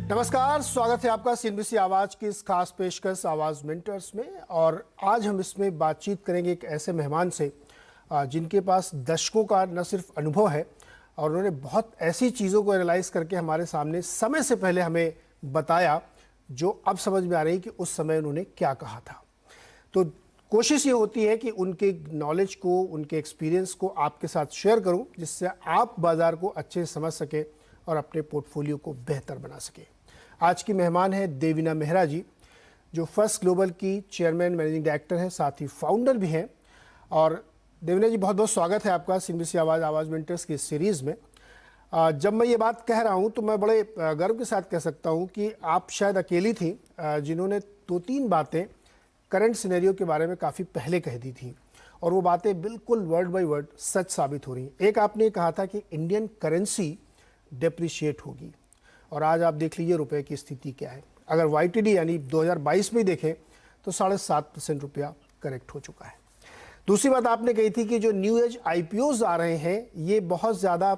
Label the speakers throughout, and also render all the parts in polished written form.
Speaker 1: नमस्कार, स्वागत है आपका सीएनबीसी आवाज की इस खास पेशकश आवाज मिनटर्स में। और आज हम इसमें बातचीत करेंगे एक ऐसे मेहमान से जिनके पास दशकों का न सिर्फ अनुभव है और उन्होंने बहुत ऐसी चीज़ों को एनालाइज करके हमारे सामने समय से पहले हमें बताया जो अब समझ में आ रही कि उस समय उन्होंने क्या कहा था। तो कोशिश ये होती है कि उनके नॉलेज को, उनके एक्सपीरियंस को आपके साथ शेयर करूं, जिससे आप बाजार को अच्छे से समझ सकें और अपने पोर्टफोलियो को बेहतर बना सकें। आज की मेहमान है देवीना मेहरा जी, जो फर्स्ट ग्लोबल की चेयरमैन मैनेजिंग डायरेक्टर हैं, साथ ही फाउंडर भी हैं। और देवीना जी, बहुत बहुत स्वागत है आपका सीएनबीसी आवाज़ मिनटर्स की सीरीज़ में। जब मैं ये बात कह रहा हूँ तो मैं बड़े गर्व के साथ कह सकता हूँ कि आप शायद अकेली थी जिन्होंने 2-3 बातें करंट सिनेरियो के बारे में काफ़ी पहले कह दी थी, और वो बातें बिल्कुल वर्ड बाय वर्ड सच साबित हो रही हैं। एक आपने कहा था कि इंडियन करेंसी डेप्रिशिएट होगी, और आज आप देख लीजिए रुपए की स्थिति क्या है। अगर वाईटीडी यानी 2022 में देखें तो 7.5% रुपया करेक्ट हो चुका है। दूसरी बात आपने कही थी कि जो न्यू एज आईपीओज आ रहे हैं ये बहुत ज़्यादा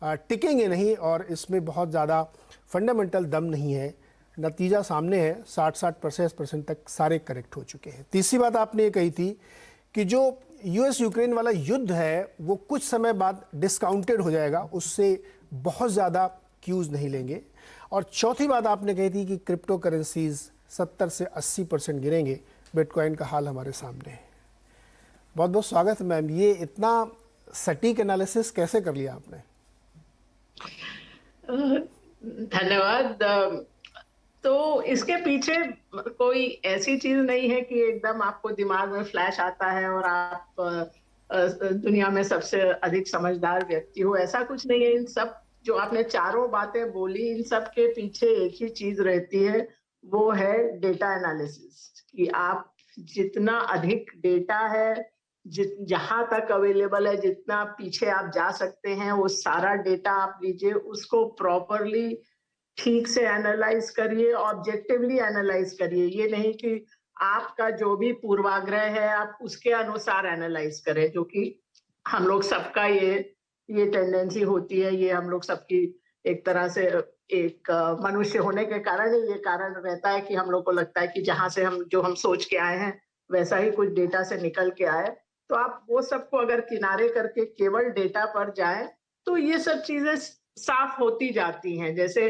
Speaker 1: टिकेंगे नहीं और इसमें बहुत ज़्यादा फंडामेंटल दम नहीं है। नतीजा सामने है, 60% तक सारे करेक्ट हो चुके हैं। तीसरी बात आपने ये कही थी कि जो यूएस यूक्रेन वाला युद्ध है वो कुछ समय बाद डिस्काउंटेड हो जाएगा, उससे बहुत ज़्यादा क्यूज नहीं लेंगे। और चौथी बात आपने कही थी कि क्रिप्टो करेंसीज 70 से 80% गिरेंगे। बिटकॉइन का हाल हमारे सामने है। बहुत बहुत स्वागत है मैम। ये इतना सटीक एनालिसिस कैसे कर लिया आपने?
Speaker 2: धन्यवाद। तो इसके पीछे कोई ऐसी चीज नहीं है कि एकदम आपको दिमाग में फ्लैश आता है और आप दुनिया में सबसे अधिक समझदार व्यक्ति हो, ऐसा कुछ नहीं है। इन सब जो आपने चारों बातें बोली, इन सब के पीछे एक ही चीज रहती है, वो है डेटा एनालिसिस। कि आप जितना अधिक डेटा है, जहां तक अवेलेबल है, जितना पीछे आप जा सकते हैं, वो सारा डेटा आप लीजिए, उसको प्रॉपरली ठीक से एनालाइज करिए, ऑब्जेक्टिवली एनालाइज करिए। ये नहीं कि आपका जो भी पूर्वाग्रह है आप उसके अनुसार एनालाइज करें, जो कि हम लोग सबका ये टेंडेंसी होती है। ये हम लोग सबकी एक तरह से एक मनुष्य होने के कारण ही ये कारण रहता है कि हम लोग को लगता है कि जहां से हम सोच के आए हैं वैसा ही कुछ डेटा से निकल के आए। तो आप वो सबको अगर किनारे करके केवल डेटा पर जाएं तो ये सब चीजें साफ होती जाती हैं। जैसे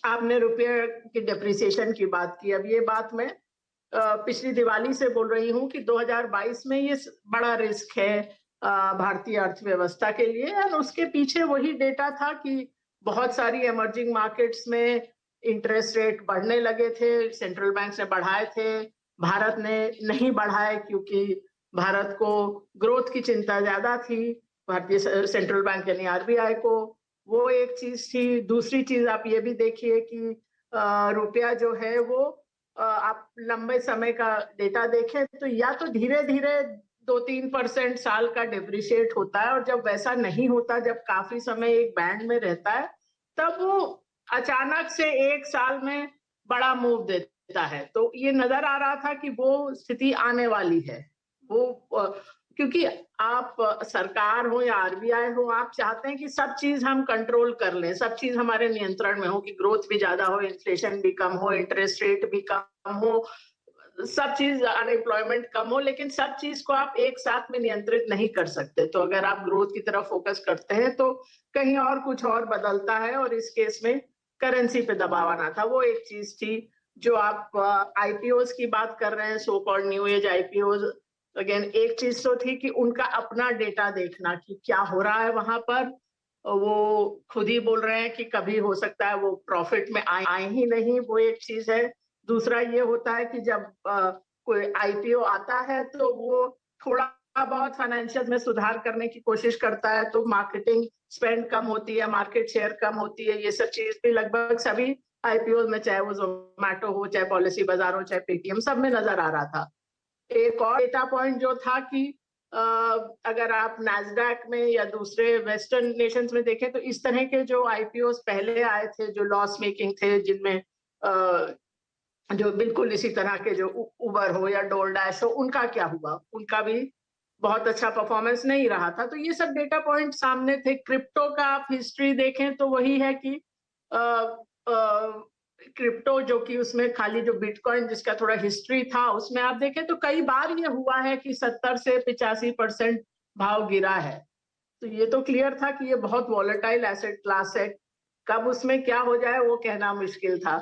Speaker 2: आपने रुपये की डेप्रिसिएशन की बात की, अब ये बात मैं पिछली दिवाली से बोल रही हूँ कि 2022 में ये बड़ा रिस्क है भारतीय अर्थव्यवस्था के लिए। और उसके पीछे वही डेटा था कि बहुत सारी इमर्जिंग मार्केट्स में इंटरेस्ट रेट बढ़ने लगे थे, सेंट्रल बैंक ने बढ़ाए थे, भारत ने नहीं बढ़ाए क्योंकि भारत को ग्रोथ की चिंता ज्यादा थी, भारतीय सेंट्रल बैंक यानी आरबीआई को। वो एक चीज थी। दूसरी चीज आप ये भी देखिए कि रुपया जो है वो आप लंबे समय का डेटा देखें तो या तो धीरे धीरे 2-3% साल का डिप्रिशिएट होता है, और जब वैसा नहीं होता, जब काफी समय एक बैंड में रहता है, तब वो अचानक से एक साल में बड़ा मूव देता है। तो ये नजर आ रहा था कि वो स्थिति आने वाली है। वो क्योंकि आप सरकार हो या आरबीआई हो, आप चाहते हैं कि सब चीज हम कंट्रोल कर लें, सब चीज हमारे नियंत्रण में हो, कि ग्रोथ भी ज्यादा हो, इन्फ्लेशन भी कम हो, इंटरेस्ट रेट भी कम हो, सब चीज, अनएम्प्लॉयमेंट कम हो। लेकिन सब चीज को आप एक साथ में नियंत्रित नहीं कर सकते। तो अगर आप ग्रोथ की तरफ फोकस करते हैं तो कहीं और कुछ और बदलता है, और इस केस में करेंसी पे दबाव आना था। वो एक चीज थी। जो आप आईपीओज की बात कर रहे हैं, so called new age IPOs, again एक चीज तो थी कि उनका अपना डेटा देखना कि क्या हो रहा है वहां पर। वो खुद ही बोल रहे हैं कि कभी हो सकता है वो प्रॉफिट में आए ही नहीं, वो एक चीज है। दूसरा ये होता है कि जब कोई आईपीओ आता है तो वो थोड़ा बहुत फाइनेंशियल में सुधार करने की कोशिश करता है, तो मार्केटिंग स्पेंड कम होती है, मार्केट शेयर कम होती है। ये सब चीज भी लगभग सभी आईपीओ में, चाहे वो जोमैटो हो, चाहे पॉलिसी बाजार हो, चाहे पेटीएम, सब में नजर आ रहा था। एक और डेटा पॉइंट जो था कि अगर आप नैस्डैक में या दूसरे वेस्टर्न नेशंस में देखें तो इस तरह के जो आईपीओस पहले आए थे, जो लॉस मेकिंग थे, जिनमें जो बिल्कुल इसी तरह के, जो उबर हो या डोरडैश हो, उनका क्या हुआ? उनका भी बहुत अच्छा परफॉर्मेंस नहीं रहा था। तो ये सब डेटा पॉइंट सामने थे। क्रिप्टो का आप हिस्ट्री देखें तो वही है कि क्रिप्टो जो कि उसमें खाली जो बिटकॉइन जिसका थोड़ा हिस्ट्री था उसमें आप देखें तो कई बार ये हुआ है कि 70 से 85% भाव गिरा है। तो ये तो क्लियर था कि ये बहुत वॉलेटाइल एसेट क्लास है। कब उसमें क्या हो जाए वो कहना मुश्किल था।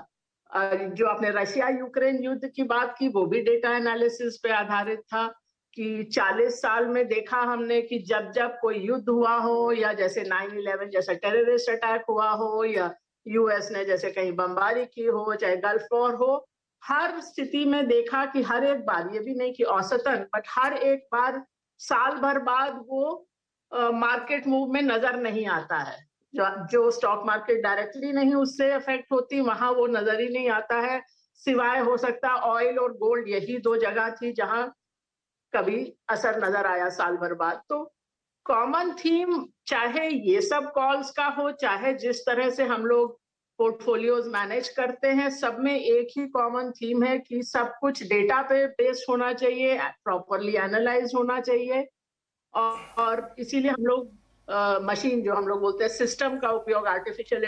Speaker 2: जो आपने रशिया यूक्रेन युद्ध की बात की वो भी डेटा एनालिसिस पे आधारित था कि 40 साल में देखा हमने कि जब जब कोई युद्ध हुआ हो या जैसे 9/11 जैसा टेररिस्ट अटैक हुआ हो या यूएस ने जैसे कहीं बमबारी की हो चाहे गल्फ वॉर हो, हर स्थिति में देखा कि हर एक बार, ये भी नहीं कि औसतन, बट हर एक बार साल भर बाद वो मार्केट मूव में नजर नहीं आता है। जो स्टॉक मार्केट डायरेक्टली नहीं उससे अफेक्ट होती वहां वो नजर ही नहीं आता है। सिवाय हो सकता ऑयल और गोल्ड, यही दो जगह थी जहां कभी असर नजर आया साल भर बाद। तो कॉमन थीम चाहे ये सब कॉल्स का हो चाहे जिस तरह से हम लोग पोर्टफोलियोज मैनेज करते हैं, सब में एक ही कॉमन थीम है कि सब कुछ डेटा पे बेस्ड होना चाहिए, प्रॉपरली एनालाइज होना चाहिए। और इसीलिए हम लोग मशीन जो हम लोग बोलते हैं सिस्टम का उपयोग, आर्टिफिशियल